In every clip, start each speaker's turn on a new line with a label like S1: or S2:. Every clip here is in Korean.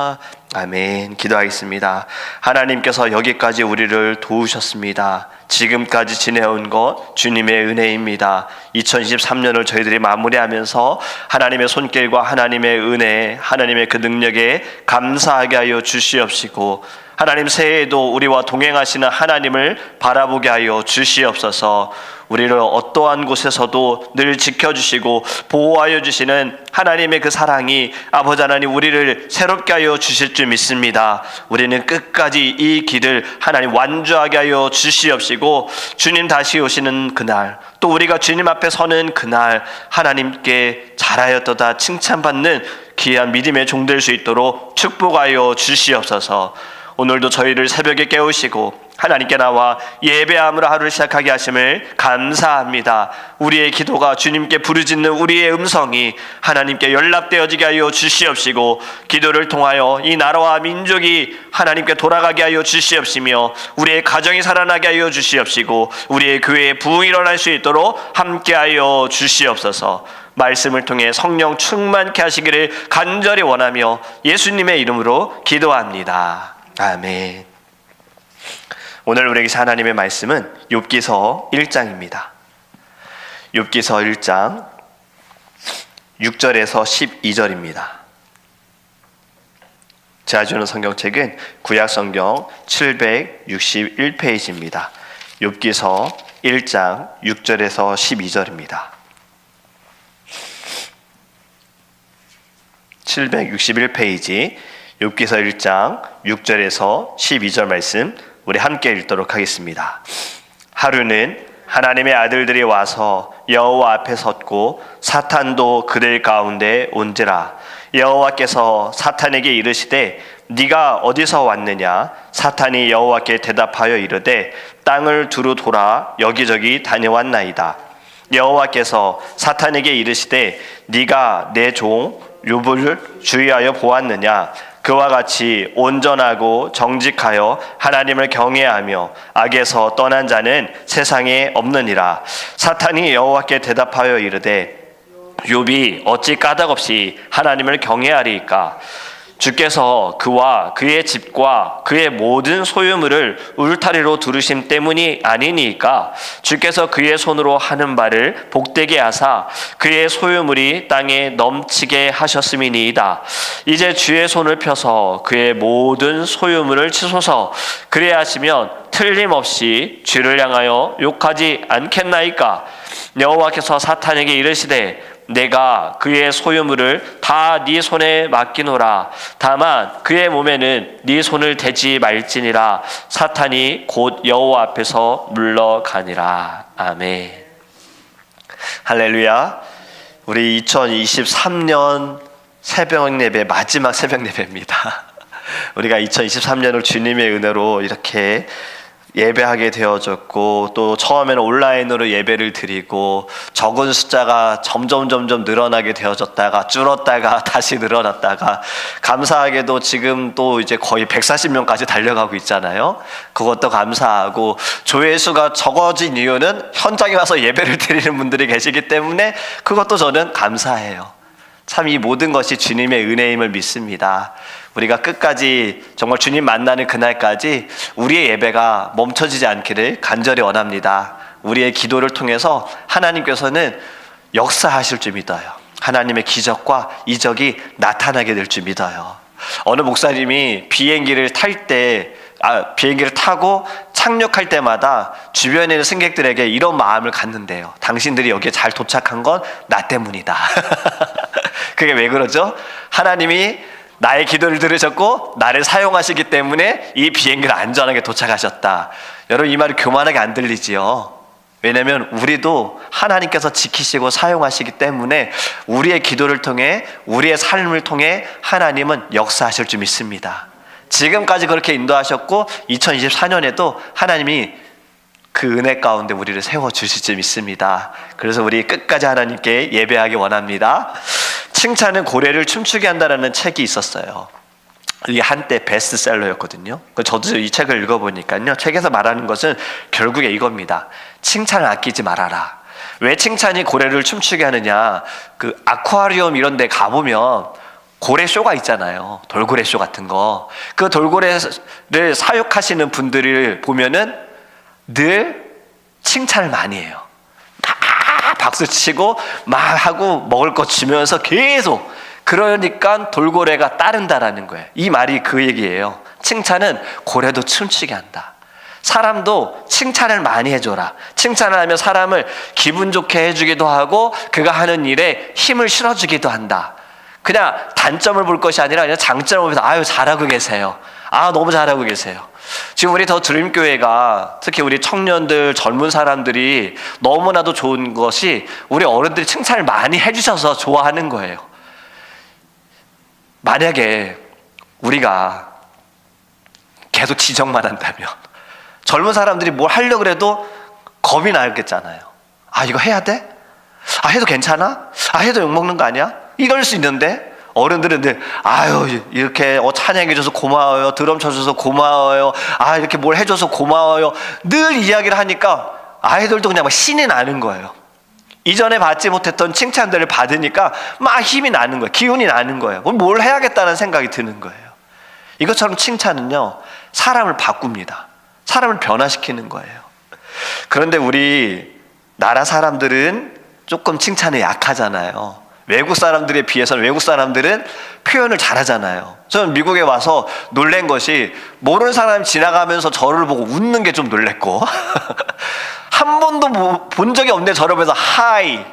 S1: 할렐루야. 아멘. 기도하겠습니다. 하나님께서 여기까지 우리를 도우셨습니다. 지금까지 지내온 것 주님의 은혜입니다. 2023년을 저희들이 마무리하면서 하나님의 손길과 하나님의 은혜, 하나님의 그 능력에 감사하게 하여 주시옵시고, 하나님 새해에도 우리와 동행하시는 하나님을 바라보게 하여 주시옵소서. 우리를 어떠한 곳에서도 늘 지켜주시고 보호하여 주시는 하나님의 그 사랑이 아버지 하나님 우리를 새롭게 하여 주실 줄 믿습니다. 우리는 끝까지 이 길을 하나님 완주하게 하여 주시옵시고, 주님 다시 오시는 그날, 또 우리가 주님 앞에 서는 그날 하나님께 잘하였도다 칭찬받는 귀한 믿음의 종 될 수 있도록 축복하여 주시옵소서. 오늘도 저희를 새벽에 깨우시고 하나님께 나와 예배함으로 하루를 시작하게 하심을 감사합니다. 우리의 기도가 주님께 부르짖는 우리의 음성이 하나님께 연락되어지게 하여 주시옵시고, 기도를 통하여 이 나라와 민족이 하나님께 돌아가게 하여 주시옵시며, 우리의 가정이 살아나게 하여 주시옵시고, 우리의 교회에 부흥이 일어날 수 있도록 함께하여 주시옵소서. 말씀을 통해 성령 충만케 하시기를 간절히 원하며 예수님의 이름으로 기도합니다. 아멘. 오늘 우리에게 하나님의 말씀은 욥기서 1장입니다. 욥기서 1장 6절에서 12절입니다. 제가 주는 성경책은 구약성경 761페이지입니다. 욥기서 1장 6절에서 12절입니다. 761페이지 욥기서 1장 6절에서 12절 말씀 우리 함께 읽도록 하겠습니다. 하루는 하나님의 아들들이 와서 여호와 앞에 섰고 사탄도 그들 가운데 온지라. 여호와께서 사탄에게 이르시되 네가 어디서 왔느냐? 사탄이 여호와께 대답하여 이르되 땅을 두루 돌아 여기저기 다녀왔나이다. 여호와께서 사탄에게 이르시되 네가 내 종 욥을 주의하여 보았느냐? 그와 같이 온전하고 정직하여 하나님을 경외하며 악에서 떠난 자는 세상에 없느니라. 사탄이 여호와께 대답하여 이르되 욥이 어찌 까닭없이 하나님을 경외하리이까? 주께서 그와 그의 집과 그의 모든 소유물을 울타리로 두르심 때문이 아니니까? 주께서 그의 손으로 하는 바를 복되게 하사 그의 소유물이 땅에 넘치게 하셨음이니이다. 이제 주의 손을 펴서 그의 모든 소유물을 치소서. 그래야 하시면 틀림없이 주를 향하여 욕하지 않겠나이까? 여호와께서 사탄에게 이르시되 내가 그의 소유물을 다 네 손에 맡기노라. 다만 그의 몸에는 네 손을 대지 말지니라. 사탄이 곧 여호와 앞에서 물러가니라. 아멘. 할렐루야. 우리 2023년 새벽 예배 마지막 새벽 예배입니다. 우리가 2023년을 주님의 은혜로 이렇게 예배하게 되어졌고, 또 처음에는 온라인으로 예배를 드리고 적은 숫자가 점점 늘어나게 되어졌다가 줄었다가 다시 늘어났다가, 감사하게도 지금 또 이제 거의 140명까지 달려가고 있잖아요. 그것도 감사하고, 조회수가 적어진 이유는 현장에 와서 예배를 드리는 분들이 계시기 때문에 그것도 저는 감사해요. 참 이 모든 것이 주님의 은혜임을 믿습니다. 우리가 끝까지 정말 주님 만나는 그날까지 우리의 예배가 멈춰지지 않기를 간절히 원합니다. 우리의 기도를 통해서 하나님께서는 역사하실 줄 믿어요. 하나님의 기적과 이적이 나타나게 될 줄 믿어요. 어느 목사님이 비행기를 타고 착륙할 때마다 주변에 있는 승객들에게 이런 마음을 갖는데요. 당신들이 여기에 잘 도착한 건 나 때문이다. 그게 왜 그러죠? 하나님이 나의 기도를 들으셨고 나를 사용하시기 때문에 이 비행기를 안전하게 도착하셨다. 여러분, 이 말이 교만하게 안 들리지요? 왜냐하면 우리도 하나님께서 지키시고 사용하시기 때문에 우리의 기도를 통해, 우리의 삶을 통해 하나님은 역사하실 줄 믿습니다. 지금까지 그렇게 인도하셨고 2024년에도 하나님이 그 은혜 가운데 우리를 세워주실 줄 믿습니다. 그래서 우리 끝까지 하나님께 예배하기 원합니다. 칭찬은 고래를 춤추게 한다라는 책이 있었어요. 이게 한때 베스트셀러였거든요. 저도 이 책을 읽어보니까요, 책에서 말하는 것은 결국에 이겁니다. 칭찬을 아끼지 말아라. 왜 칭찬이 고래를 춤추게 하느냐? 그 아쿠아리움 이런 데 가보면 고래쇼가 있잖아요. 돌고래쇼 같은 거. 그 돌고래를 사육하시는 분들을 보면은 늘 칭찬을 많이 해요. 막 박수 치고 막 하고 먹을 거 주면서 계속. 그러니까 돌고래가 따른다라는 거예요. 이 말이 그 얘기예요. 칭찬은 고래도 춤추게 한다. 사람도 칭찬을 많이 해줘라. 칭찬을 하면 사람을 기분 좋게 해주기도 하고 그가 하는 일에 힘을 실어주기도 한다. 그냥 단점을 볼 것이 아니라 그냥 장점을 보면서 아유 잘하고 계세요. 아 너무 잘하고 계세요. 지금 우리 더 드림교회가 특히 우리 청년들 젊은 사람들이 너무나도 좋은 것이 우리 어른들이 칭찬을 많이 해주셔서 좋아하는 거예요. 만약에 우리가 계속 지적만 한다면 젊은 사람들이 뭘 하려고 해도 겁이 나겠잖아요. 아 이거 해야 돼? 아 해도 괜찮아? 아 해도 욕먹는 거 아니야? 이럴 수 있는데 어른들은 늘 아유 이렇게 찬양해줘서 고마워요. 드럼 쳐줘서 고마워요. 아 이렇게 뭘 해줘서 고마워요. 늘 이야기를 하니까 아이들도 그냥 막 신이 나는 거예요. 이전에 받지 못했던 칭찬들을 받으니까 막 힘이 나는 거예요. 기운이 나는 거예요. 뭘 해야겠다는 생각이 드는 거예요. 이것처럼 칭찬은요 사람을 바꿉니다. 사람을 변화시키는 거예요. 그런데 우리 나라 사람들은 조금 칭찬에 약하잖아요. 외국 사람들에 비해서는 외국 사람들은 표현을 잘하잖아요. 저는 미국에 와서 놀란 것이 모르는 사람이 지나가면서 저를 보고 웃는 게 좀 놀랬고 한 번도 본 적이 없는데 저를 보면서 Hi,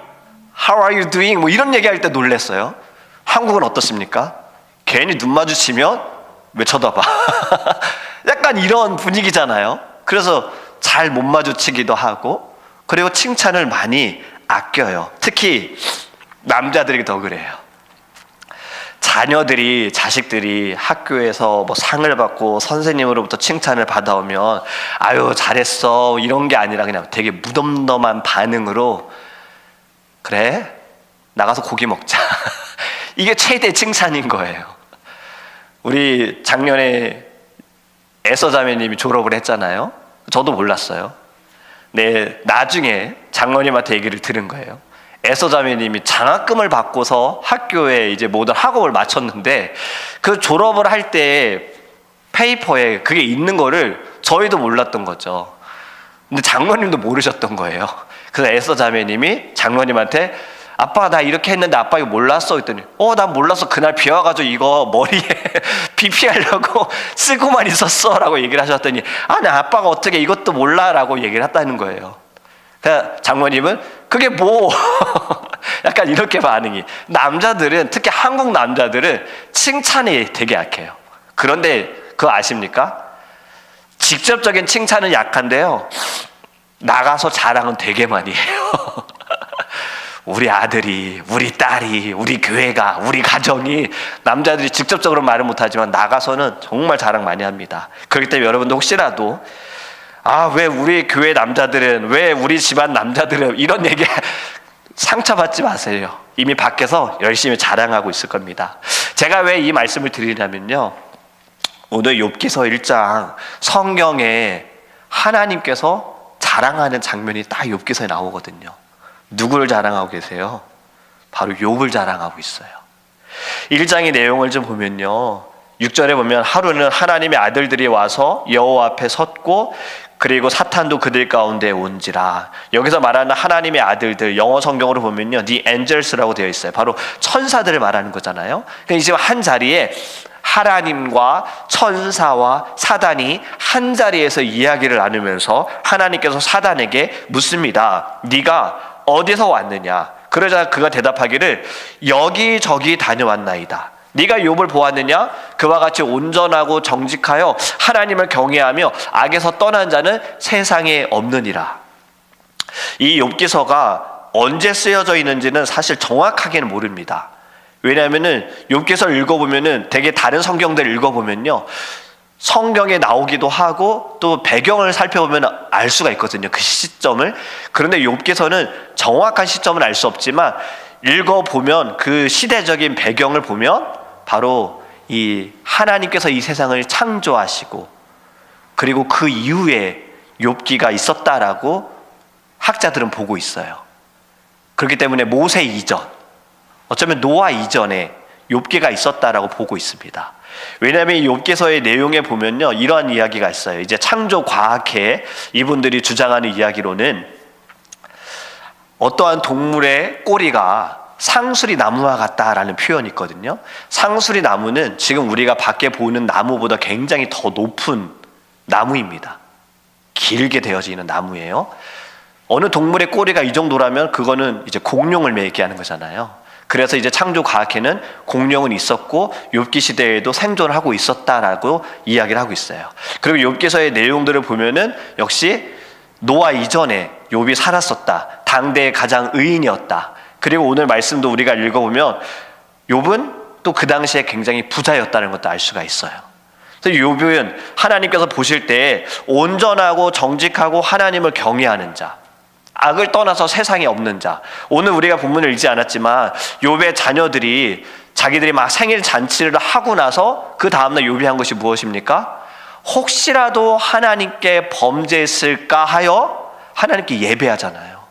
S1: how are you doing? 뭐 이런 얘기할 때 놀랐어요. 한국은 어떻습니까? 괜히 눈 마주치면 왜 쳐다봐? 약간 이런 분위기잖아요. 그래서 잘 못 마주치기도 하고 그리고 칭찬을 많이 아껴요. 특히 남자들이 더 그래요. 자식들이 학교에서 뭐 상을 받고 선생님으로부터 칭찬을 받아오면 아유 잘했어 이런 게 아니라 그냥 되게 무덤덤한 반응으로 그래 나가서 고기 먹자 이게 최대 칭찬인 거예요. 우리 작년에 에서 자매님이 졸업을 했잖아요. 저도 몰랐어요. 네, 나중에 장로님한테 얘기를 들은 거예요. 에서 자매님이 장학금을 받고서 학교에 이제 모든 학업을 마쳤는데 그 졸업을 할 때 페이퍼에 그게 있는 거를 저희도 몰랐던 거죠. 근데 장로님도 모르셨던 거예요. 그래서 에서 자매님이 장로님한테 아빠 나 이렇게 했는데 아빠 이거 몰랐어 했더니 난 몰랐어 그날 비 와가지고 이거 머리에 비 피하려고 쓰고만 있었어 라고 얘기를 하셨더니 나 아빠가 어떻게 이것도 몰라 라고 얘기를 했다는 거예요. 그러니까 장모님은 그게 뭐 약간 이렇게 반응이. 남자들은 특히 한국 남자들은 칭찬이 되게 약해요. 그런데 그거 아십니까? 직접적인 칭찬은 약한데요 나가서 자랑은 되게 많이 해요. 우리 아들이, 우리 딸이, 우리 교회가, 우리 가정이 남자들이 직접적으로 말은 못하지만 나가서는 정말 자랑 많이 합니다. 그렇기 때문에 여러분도 혹시라도 왜 우리 교회 남자들은, 왜 우리 집안 남자들은 이런 얘기 상처받지 마세요. 이미 밖에서 열심히 자랑하고 있을 겁니다. 제가 왜 이 말씀을 드리냐면요 오늘 욥기서 1장 성경에 하나님께서 자랑하는 장면이 딱 욥기서에 나오거든요. 누구를 자랑하고 계세요? 바로 욥을 자랑하고 있어요. 1장의 내용을 좀 보면요 6절에 보면 하루는 하나님의 아들들이 와서 여호와 앞에 섰고 그리고 사탄도 그들 가운데 온지라. 여기서 말하는 하나님의 아들들 영어 성경으로 보면요 The angels라고 되어 있어요. 바로 천사들을 말하는 거잖아요. 그러니까 지금 한 자리에 하나님과 천사와 사단이 한 자리에서 이야기를 나누면서 하나님께서 사단에게 묻습니다. 네가 어디서 왔느냐? 그러자 그가 대답하기를 여기저기 다녀왔나이다. 네가 욥을 보았느냐? 그와 같이 온전하고 정직하여 하나님을 경외하며 악에서 떠난 자는 세상에 없느니라. 이 욥기서가 언제 쓰여져 있는지는 사실 정확하게는 모릅니다. 왜냐하면은 욥기서를 읽어보면은 되게 다른 성경들을 읽어보면요 성경에 나오기도 하고 또 배경을 살펴보면 알 수가 있거든요 그 시점을. 그런데 욥기서는 정확한 시점은 알 수 없지만 읽어보면 그 시대적인 배경을 보면 바로 이 하나님께서 이 세상을 창조하시고 그리고 그 이후에 욥기가 있었다라고 학자들은 보고 있어요. 그렇기 때문에 모세 이전, 어쩌면 노아 이전에 욥기가 있었다라고 보고 있습니다. 왜냐하면 이 욥기서의 내용에 보면요, 이러한 이야기가 있어요. 이제 창조 과학회 이분들이 주장하는 이야기로는 어떠한 동물의 꼬리가 상수리 나무와 같다라는 표현이 있거든요. 상수리 나무는 지금 우리가 밖에 보는 나무보다 굉장히 더 높은 나무입니다. 길게 되어져 있는 나무예요. 어느 동물의 꼬리가 이 정도라면 그거는 이제 공룡을 얘기하는 거잖아요. 그래서 이제 창조과학회는 공룡은 있었고 욥기 시대에도 생존을 하고 있었다라고 이야기를 하고 있어요. 그리고 욥기서의 내용들을 보면은 역시 노아 이전에 욥이 살았었다. 당대의 가장 의인이었다. 그리고 오늘 말씀도 우리가 읽어보면 욥은 또 그 당시에 굉장히 부자였다는 것도 알 수가 있어요. 그래서 욥은 하나님께서 보실 때 온전하고 정직하고 하나님을 경외하는 자, 악을 떠나서 세상에 없는 자. 오늘 우리가 본문을 읽지 않았지만 욥의 자녀들이 자기들이 막 생일 잔치를 하고 나서 그 다음날 욥이 한 것이 무엇입니까? 혹시라도 하나님께 범죄했을까 하여 하나님께 예배하잖아요.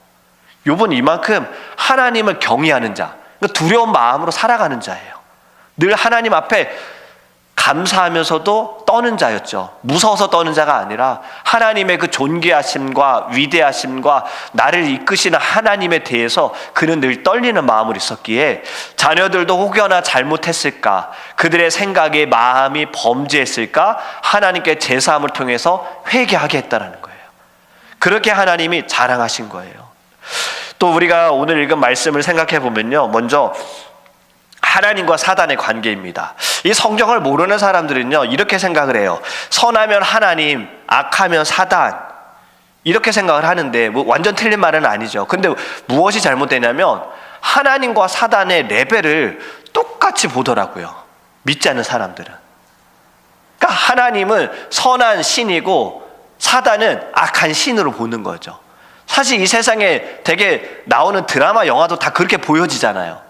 S1: 욥은 이만큼 하나님을 경외하는 자, 두려운 마음으로 살아가는 자예요. 늘 하나님 앞에 감사하면서도 떠는 자였죠. 무서워서 떠는 자가 아니라 하나님의 그 존귀하심과 위대하심과 나를 이끄시는 하나님에 대해서 그는 늘 떨리는 마음으로 있었기에 자녀들도 혹여나 잘못했을까, 그들의 생각에 마음이 범죄했을까 하나님께 제사함을 통해서 회개하게 했다는 거예요. 그렇게 하나님이 자랑하신 거예요. 또 우리가 오늘 읽은 말씀을 생각해 보면요, 먼저 하나님과 사단의 관계입니다. 이 성경을 모르는 사람들은요, 이렇게 생각을 해요. 선하면 하나님, 악하면 사단, 이렇게 생각을 하는데 뭐 완전 틀린 말은 아니죠. 근데 무엇이 잘못되냐면 하나님과 사단의 레벨을 똑같이 보더라고요, 믿지 않는 사람들은. 그러니까 하나님은 선한 신이고 사단은 악한 신으로 보는 거죠. 사실 이 세상에 되게 나오는 드라마, 영화도 다 그렇게 보여지잖아요.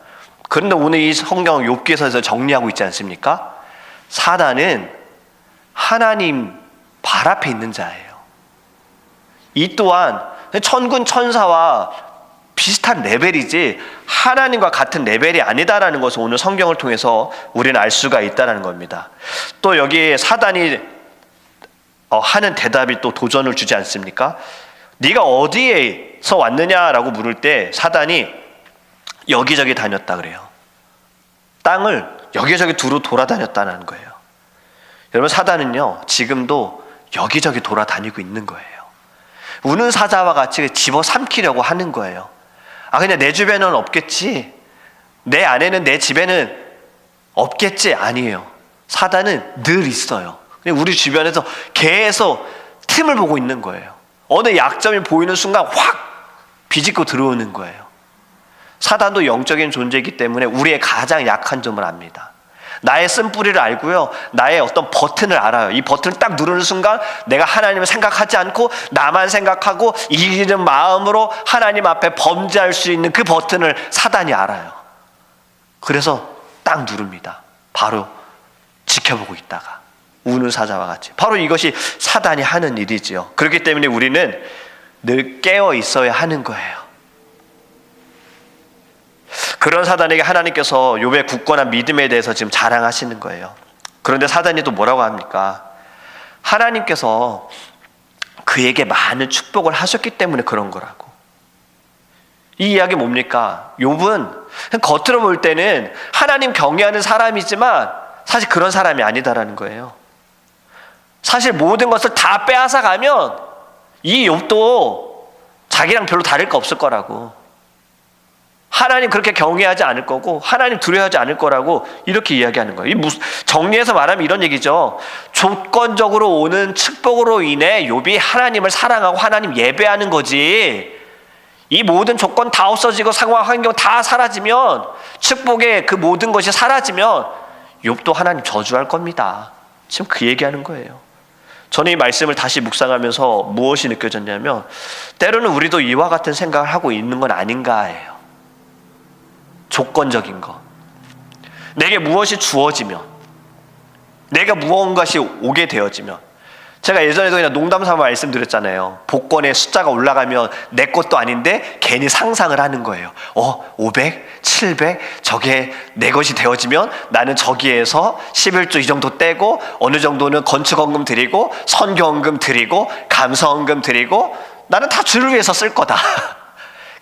S1: 그런데 오늘 이 성경 욥기서에서 정리하고 있지 않습니까? 사단은 하나님 발 앞에 있는 자예요. 이 또한 천군 천사와 비슷한 레벨이지 하나님과 같은 레벨이 아니다라는 것을 오늘 성경을 통해서 우리는 알 수가 있다는 겁니다. 또 여기에 사단이 하는 대답이 또 도전을 주지 않습니까? 네가 어디에서 왔느냐라고 물을 때 사단이 여기저기 다녔다 그래요. 땅을 여기저기 두루 돌아다녔다는 거예요. 여러분, 사단은요 지금도 여기저기 돌아다니고 있는 거예요. 우는 사자와 같이 집어삼키려고 하는 거예요. 그냥 내 주변에는 없겠지, 내 안에는, 내 집에는 없겠지. 아니에요. 사단은 늘 있어요. 우리 주변에서 계속 틈을 보고 있는 거예요. 어느 약점이 보이는 순간 확 비집고 들어오는 거예요. 사단도 영적인 존재이기 때문에 우리의 가장 약한 점을 압니다. 나의 쓴뿌리를 알고요, 나의 어떤 버튼을 알아요. 이 버튼을 딱 누르는 순간 내가 하나님을 생각하지 않고 나만 생각하고 이기는 마음으로 하나님 앞에 범죄할 수 있는 그 버튼을 사단이 알아요. 그래서 딱 누릅니다. 바로 지켜보고 있다가 우는 사자와 같이. 바로 이것이 사단이 하는 일이지요. 그렇기 때문에 우리는 늘 깨어 있어야 하는 거예요. 그런 사단에게 하나님께서 욥의 굳건한 믿음에 대해서 지금 자랑하시는 거예요. 그런데 사단이 또 뭐라고 합니까? 하나님께서 그에게 많은 축복을 하셨기 때문에 그런 거라고. 이 이야기 뭡니까? 욥은 겉으로 볼 때는 하나님 경외하는 사람이지만 사실 그런 사람이 아니다라는 거예요. 사실 모든 것을 다 빼앗아 가면 이 욥도 자기랑 별로 다를 거 없을 거라고. 하나님 그렇게 경외하지 않을 거고 하나님 두려워하지 않을 거라고 이렇게 이야기하는 거예요. 정리해서 말하면 이런 얘기죠. 조건적으로 오는 축복으로 인해 욥이 하나님을 사랑하고 하나님 예배하는 거지, 이 모든 조건 다 없어지고 상황 환경 다 사라지면, 축복의 그 모든 것이 사라지면 욥도 하나님 저주할 겁니다. 지금 그 얘기하는 거예요. 저는 이 말씀을 다시 묵상하면서 무엇이 느껴졌냐면, 때로는 우리도 이와 같은 생각을 하고 있는 건 아닌가 해요. 조건적인 것, 내게 무엇이 주어지면, 내가 무언가시 오게 되어지면, 제가 예전에도 그냥 농담 삼아 말씀드렸잖아요. 복권의 숫자가 올라가면 내 것도 아닌데 괜히 상상을 하는 거예요. 500, 700 저게 내 것이 되어지면 나는 저기에서 11조 이 정도 떼고 어느 정도는 건축헌금 드리고 선교헌금 드리고 감사헌금 드리고 나는 다 주를 위해서 쓸 거다.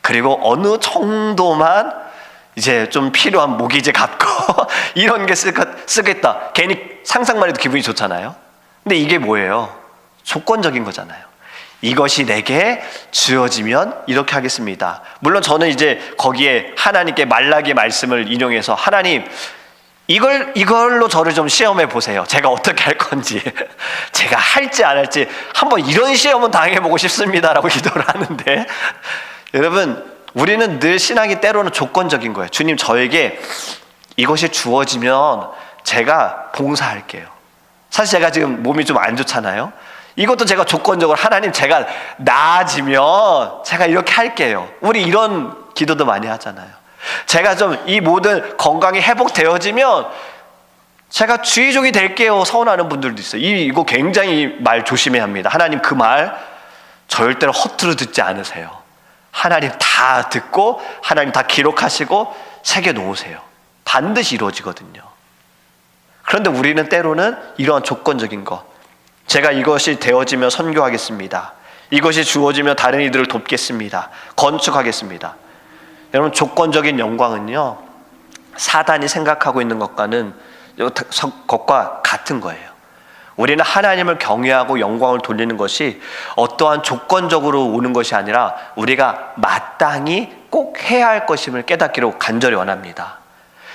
S1: 그리고 어느 정도만 이제 좀 필요한 모기지 갚고 이런 게 쓰겠다. 괜히 상상만 해도 기분이 좋잖아요. 근데 이게 뭐예요? 조건적인 거잖아요. 이것이 내게 주어지면 이렇게 하겠습니다. 물론 저는 이제 거기에 하나님께 말라기의 말씀을 인용해서 하나님 이걸로 저를 좀 시험해 보세요. 제가 어떻게 할 건지 제가 할지 안 할지 한번 이런 시험은 당해보고 싶습니다라고 기도를 하는데 여러분 우리는 늘 신앙이 때로는 조건적인 거예요. 주님 저에게 이것이 주어지면 제가 봉사할게요. 사실 제가 지금 몸이 좀 안 좋잖아요. 이것도 제가 조건적으로 하나님 제가 나아지면 제가 이렇게 할게요. 우리 이런 기도도 많이 하잖아요. 제가 좀 이 모든 건강이 회복되어지면 제가 주의종이 될게요. 서운하는 분들도 있어요. 이거 굉장히 말 조심해야 합니다. 하나님 그 말 절대로 허투루 듣지 않으세요. 하나님 다 듣고 하나님 다 기록하시고 새겨놓으세요. 반드시 이루어지거든요. 그런데 우리는 때로는 이러한 조건적인 것, 제가 이것이 되어지면 선교하겠습니다. 이것이 주어지면 다른 이들을 돕겠습니다. 건축하겠습니다. 여러분 조건적인 영광은요 사단이 생각하고 있는 것과 같은 거예요. 우리는 하나님을 경외하고 영광을 돌리는 것이 어떠한 조건적으로 오는 것이 아니라 우리가 마땅히 꼭 해야 할 것임을 깨닫기로 간절히 원합니다.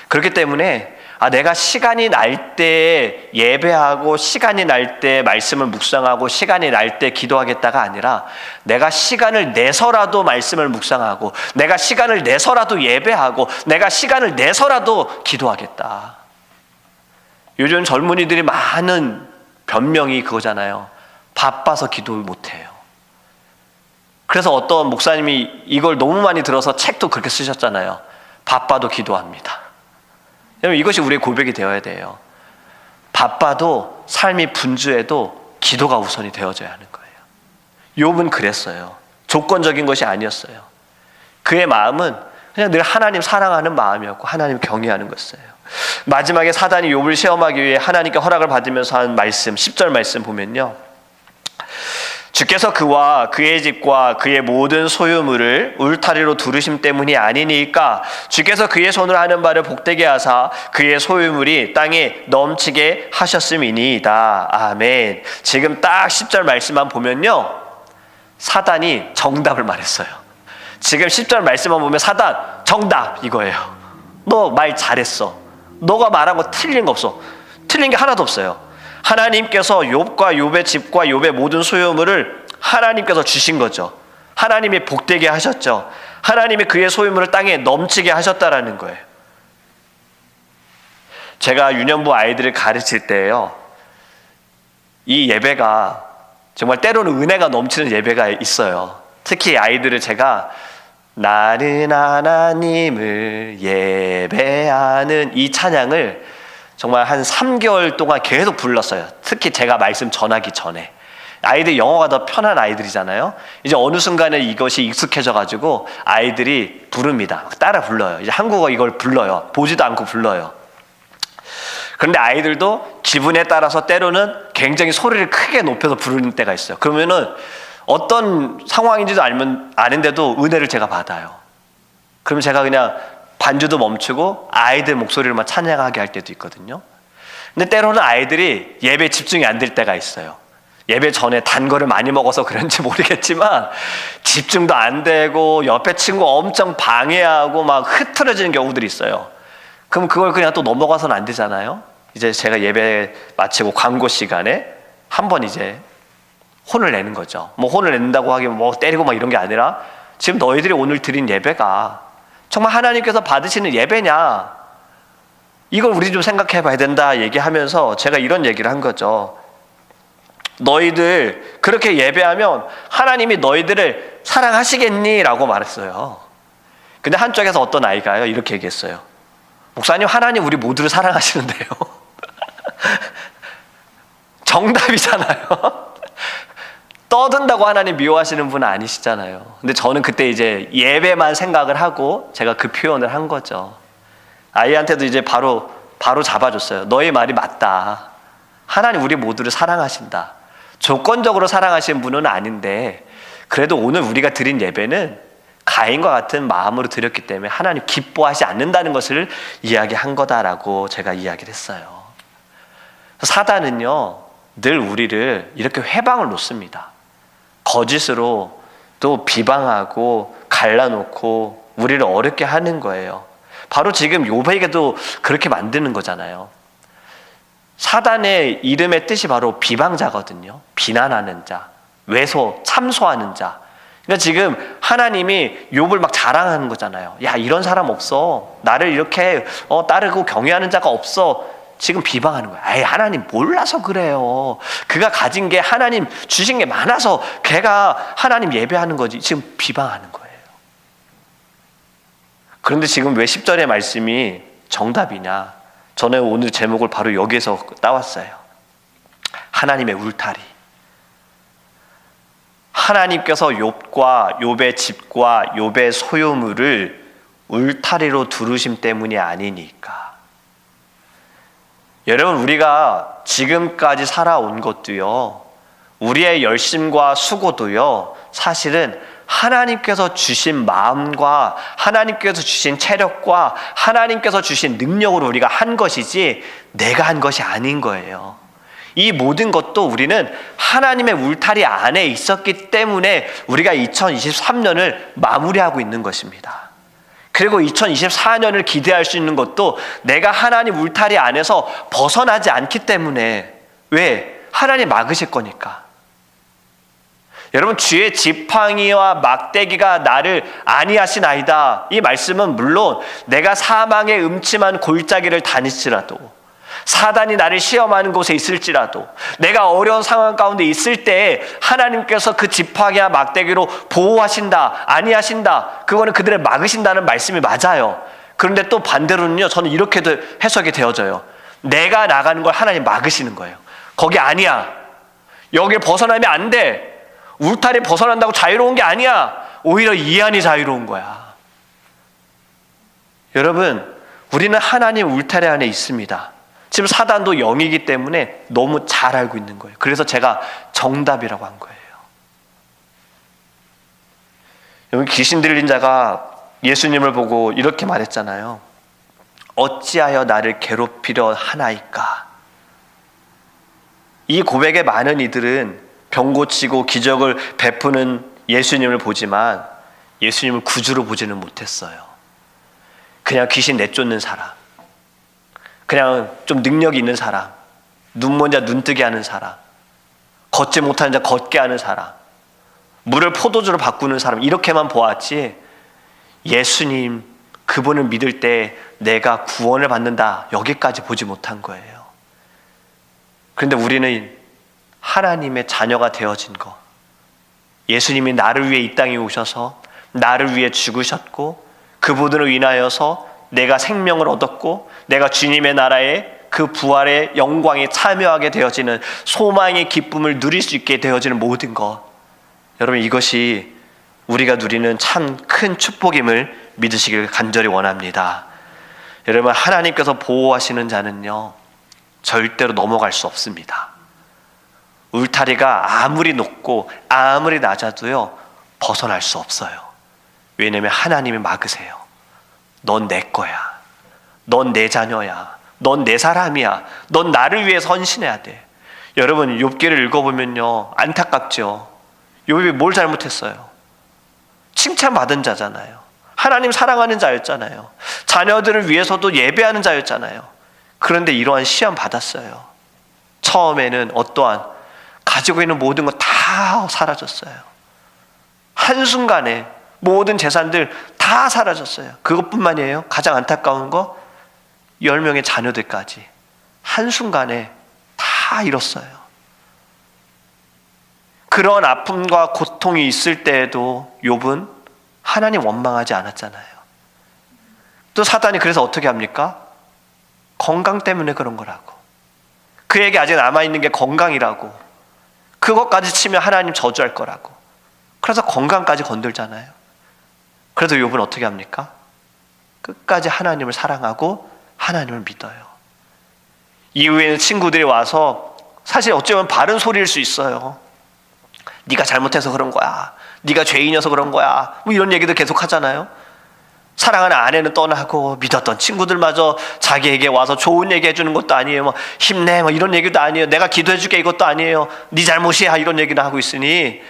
S1: 그렇기 때문에 내가 시간이 날 때 예배하고 시간이 날 때 말씀을 묵상하고 시간이 날 때 기도하겠다가 아니라 내가 시간을 내서라도 말씀을 묵상하고 내가 시간을 내서라도 예배하고 내가 시간을 내서라도 기도하겠다. 요즘 젊은이들이 많은 변명이 그거잖아요. 바빠서 기도를 못해요. 그래서 어떤 목사님이 이걸 너무 많이 들어서 책도 그렇게 쓰셨잖아요. 바빠도 기도합니다. 여러분 이것이 우리의 고백이 되어야 돼요. 바빠도 삶이 분주해도 기도가 우선이 되어져야 하는 거예요. 욥은 그랬어요. 조건적인 것이 아니었어요. 그의 마음은 그냥 늘 하나님 사랑하는 마음이었고 하나님 경외하는 것이었어요. 마지막에 사단이 욥을 시험하기 위해 하나님께 허락을 받으면서 한 말씀 10절 말씀 보면요, 주께서 그와 그의 집과 그의 모든 소유물을 울타리로 두르심 때문이 아니니까 주께서 그의 손으로 하는 바를 복되게 하사 그의 소유물이 땅에 넘치게 하셨음이니이다. 아멘. 지금 딱 10절 말씀만 보면요 사단이 정답을 말했어요. 지금 10절 말씀만 보면 사단 정답 이거예요. 너 말 잘했어. 너가 말한 거 틀린 거 없어. 틀린 게 하나도 없어요. 하나님께서 욥과 욥의 집과 욥의 모든 소유물을 하나님께서 주신 거죠. 하나님이 복되게 하셨죠. 하나님이 그의 소유물을 땅에 넘치게 하셨다라는 거예요. 제가 유년부 아이들을 가르칠 때요, 이 예배가 정말 때로는 은혜가 넘치는 예배가 있어요. 특히 아이들을 제가 나는 하나님을 예배하는 이 찬양을 정말 한 3개월 동안 계속 불렀어요. 특히 제가 말씀 전하기 전에. 아이들 영어가 더 편한 아이들이잖아요. 이제 어느 순간에 이것이 익숙해져가지고 아이들이 부릅니다. 따라 불러요. 이제 한국어 이걸 불러요. 보지도 않고 불러요. 그런데 아이들도 기분에 따라서 때로는 굉장히 소리를 크게 높여서 부르는 때가 있어요. 그러면은 어떤 상황인지도 아는데도 은혜를 제가 받아요. 그럼 제가 그냥 반주도 멈추고 아이들 목소리를만 찬양하게 할 때도 있거든요. 근데 때로는 아이들이 예배에 집중이 안 될 때가 있어요. 예배 전에 단 거를 많이 먹어서 그런지 모르겠지만 집중도 안 되고 옆에 친구 엄청 방해하고 막 흐트러지는 경우들이 있어요. 그럼 그걸 그냥 또 넘어가서는 안 되잖아요. 이제 제가 예배 마치고 광고 시간에 한번 이제 혼을 내는 거죠. 뭐 혼을 낸다고 하기면 뭐 때리고 막 이런 게 아니라 지금 너희들이 오늘 드린 예배가 정말 하나님께서 받으시는 예배냐, 이걸 우리 좀 생각해 봐야 된다 얘기하면서 제가 이런 얘기를 한 거죠. 너희들 그렇게 예배하면 하나님이 너희들을 사랑하시겠니? 라고 말했어요. 근데 한쪽에서 어떤 아이가요 이렇게 얘기했어요. 목사님, 하나님 우리 모두를 사랑하시는데요. 정답이잖아요. 그렇다고 하나님 미워하시는 분은 아니시잖아요. 근데 저는 그때 이제 예배만 생각을 하고 제가 그 표현을 한 거죠. 아이한테도 이제 바로 잡아줬어요. 너의 말이 맞다. 하나님 우리 모두를 사랑하신다. 조건적으로 사랑하시는 분은 아닌데 그래도 오늘 우리가 드린 예배는 가인과 같은 마음으로 드렸기 때문에 하나님 기뻐하지 않는다는 것을 이야기한 거다라고 제가 이야기를 했어요. 사단은요 늘 우리를 이렇게 회방을 놓습니다. 거짓으로 또 비방하고 갈라놓고 우리를 어렵게 하는 거예요. 바로 지금 욥에게도 그렇게 만드는 거잖아요. 사단의 이름의 뜻이 바로 비방자거든요. 비난하는 자, 외소, 참소하는 자. 그러니까 지금 하나님이 욥을 막 자랑하는 거잖아요. 야, 이런 사람 없어. 나를 이렇게 따르고 경외하는 자가 없어. 지금 비방하는 거야. 에이, 하나님 몰라서 그래요. 그가 가진 게 하나님 주신 게 많아서 걔가 하나님 예배하는 거지. 지금 비방하는 거예요. 그런데 지금 왜 10절의 말씀이 정답이냐? 저는 오늘 제목을 바로 여기에서 따왔어요. 하나님의 울타리. 하나님께서 욥과 욥의 집과 욥의 소유물을 울타리로 두르심 때문이 아니니까. 여러분, 우리가 지금까지 살아온 것도요, 우리의 열심과 수고도요, 사실은 하나님께서 주신 마음과 하나님께서 주신 체력과 하나님께서 주신 능력으로 우리가 한 것이지 내가 한 것이 아닌 거예요. 이 모든 것도 우리는 하나님의 울타리 안에 있었기 때문에 우리가 2023년을 마무리하고 있는 것입니다. 그리고 2024년을 기대할 수 있는 것도 내가 하나님 울타리 안에서 벗어나지 않기 때문에. 왜? 하나님 막으실 거니까. 여러분, 주의 지팡이와 막대기가 나를 안위하시나이다. 이 말씀은 물론 내가 사망의 음침한 골짜기를 다닐지라도, 사단이 나를 시험하는 곳에 있을지라도, 내가 어려운 상황 가운데 있을 때 하나님께서 그 지팡이와 막대기로 보호하신다, 안위하신다, 그거는 그들을 막으신다는 말씀이 맞아요. 그런데 또 반대로는요, 저는 이렇게도 해석이 되어져요. 내가 나가는 걸 하나님 막으시는 거예요. 거기 아니야. 여길 벗어나면 안 돼. 울타리 벗어난다고 자유로운 게 아니야. 오히려 이 안이 자유로운 거야. 여러분, 우리는 하나님 울타리 안에 있습니다. 지금 사단도 영이기 때문에 너무 잘 알고 있는 거예요. 그래서 제가 정답이라고 한 거예요. 여기 귀신 들린 자가 예수님을 보고 이렇게 말했잖아요. 어찌하여 나를 괴롭히려 하나이까. 이 고백에 많은 이들은 병 고치고 기적을 베푸는 예수님을 보지만 예수님을 구주로 보지는 못했어요. 그냥 귀신 내쫓는 사람, 그냥 좀 능력이 있는 사람, 눈 먼 자 눈뜨게 하는 사람, 걷지 못하는 자 걷게 하는 사람, 물을 포도주로 바꾸는 사람, 이렇게만 보았지 예수님 그분을 믿을 때 내가 구원을 받는다, 여기까지 보지 못한 거예요. 그런데 우리는 하나님의 자녀가 되어진 것, 예수님이 나를 위해 이 땅에 오셔서 나를 위해 죽으셨고 그분으로 인하여서 내가 생명을 얻었고 내가 주님의 나라에 그 부활의 영광에 참여하게 되어지는, 소망의 기쁨을 누릴 수 있게 되어지는 모든 것, 여러분, 이것이 우리가 누리는 참 큰 축복임을 믿으시길 간절히 원합니다. 여러분, 하나님께서 보호하시는 자는요 절대로 넘어갈 수 없습니다. 울타리가 아무리 높고 아무리 낮아도요 벗어날 수 없어요. 왜냐하면 하나님이 막으세요. 넌 내 거야. 넌 내 자녀야. 넌 내 사람이야. 넌 나를 위해서 헌신해야 돼. 여러분, 욥기를 읽어보면요 안타깝죠. 욥이 뭘 잘못했어요? 칭찬받은 자잖아요. 하나님 사랑하는 자였잖아요. 자녀들을 위해서도 예배하는 자였잖아요. 그런데 이러한 시험 받았어요. 처음에는 어떠한 가지고 있는 모든 거 다 사라졌어요. 한순간에 모든 재산들 다 사라졌어요. 그것뿐만이에요. 가장 안타까운 거 10명의 자녀들까지 한순간에 다 잃었어요. 그런 아픔과 고통이 있을 때에도 욥은 하나님 원망하지 않았잖아요. 또 사단이 그래서 어떻게 합니까? 건강 때문에 그런 거라고. 그에게 아직 남아있는 게 건강이라고. 그것까지 치면 하나님 저주할 거라고. 그래서 건강까지 건들잖아요. 그래도 욥은 어떻게 합니까? 끝까지 하나님을 사랑하고 하나님을 믿어요. 이후에는 친구들이 와서 사실 어쩌면 바른 소리일 수 있어요. 네가 잘못해서 그런 거야. 네가 죄인이어서 그런 거야. 뭐 이런 얘기도 계속 하잖아요. 사랑하는 아내는 떠나고 믿었던 친구들마저 자기에게 와서 좋은 얘기 해주는 것도 아니에요. 뭐 힘내 뭐 이런 얘기도 아니에요. 내가 기도해줄게 이것도 아니에요. 네 잘못이야 이런 얘기를 하고 있으니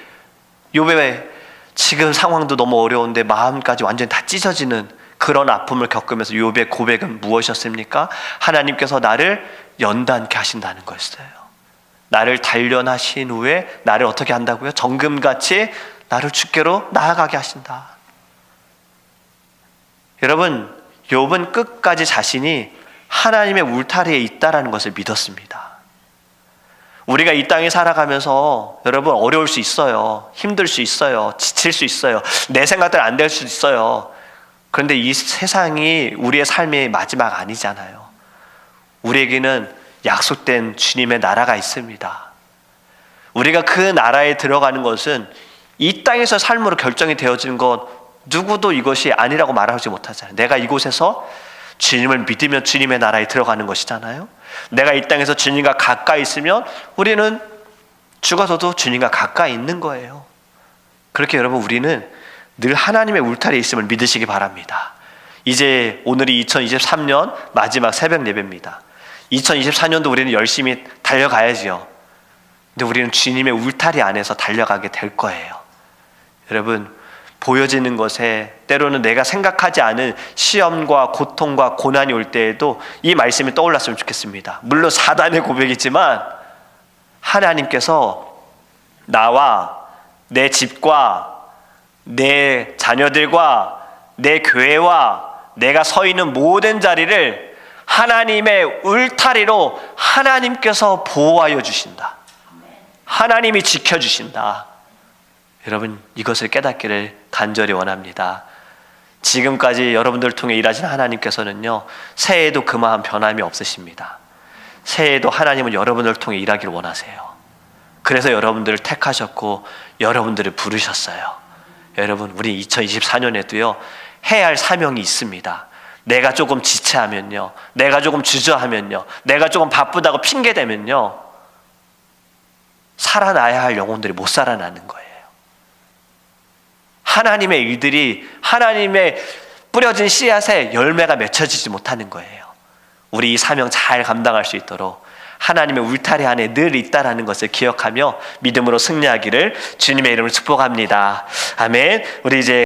S1: 욥의 지금 상황도 너무 어려운데 마음까지 완전히 다 찢어지는 그런 아픔을 겪으면서 욥의 고백은 무엇이었습니까? 하나님께서 나를 연단케 하신다는 거였어요. 나를 단련하신 후에 나를 어떻게 한다고요? 정금같이 나를 주께로 나아가게 하신다. 여러분, 욥은 끝까지 자신이 하나님의 울타리에 있다라는 것을 믿었습니다. 우리가 이 땅에 살아가면서 여러분 어려울 수 있어요. 힘들 수 있어요. 지칠 수 있어요. 내 생각대로 안 될 수 있어요. 그런데 이 세상이 우리의 삶의 마지막 아니잖아요. 우리에게는 약속된 주님의 나라가 있습니다. 우리가 그 나라에 들어가는 것은 이 땅에서 삶으로 결정이 되어지는 것 누구도 이것이 아니라고 말하지 못하잖아요. 내가 이곳에서 주님을 믿으면 주님의 나라에 들어가는 것이잖아요. 내가 이 땅에서 주님과 가까이 있으면 우리는 죽어서도 주님과 가까이 있는 거예요. 그렇게 여러분 우리는 늘 하나님의 울타리에 있음을 믿으시기 바랍니다. 이제 오늘이 2023년 마지막 새벽 예배입니다. 2024년도 우리는 열심히 달려가야지요. 근데 우리는 주님의 울타리 안에서 달려가게 될 거예요. 여러분 보여지는 것에 때로는 내가 생각하지 않은 시험과 고통과 고난이 올 때에도 이 말씀이 떠올랐으면 좋겠습니다. 물론 사단의 고백이지만 하나님께서 나와 내 집과 내 자녀들과 내 교회와 내가 서 있는 모든 자리를 하나님의 울타리로 하나님께서 보호하여 주신다. 하나님이 지켜주신다. 여러분 이것을 깨닫기를 간절히 원합니다. 지금까지 여러분들 통해 일하신 하나님께서는요 새해에도 그마음 변함이 없으십니다. 새해에도 하나님은 여러분들 통해 일하기를 원하세요. 그래서 여러분들을 택하셨고 여러분들을 부르셨어요. 여러분 우리 2024년에도요 해야 할 사명이 있습니다. 내가 조금 지체하면요, 내가 조금 주저하면요, 내가 조금 바쁘다고 핑계대면요 살아나야 할 영혼들이 못 살아나는 거예요. 하나님의 일들이 하나님의 뿌려진 씨앗에 열매가 맺혀지지 못하는 거예요. 우리 이 사명 잘 감당할 수 있도록 하나님의 울타리 안에 늘 있다라는 것을 기억하며 믿음으로 승리하기를 주님의 이름으로 축복합니다. 아멘. 우리 이제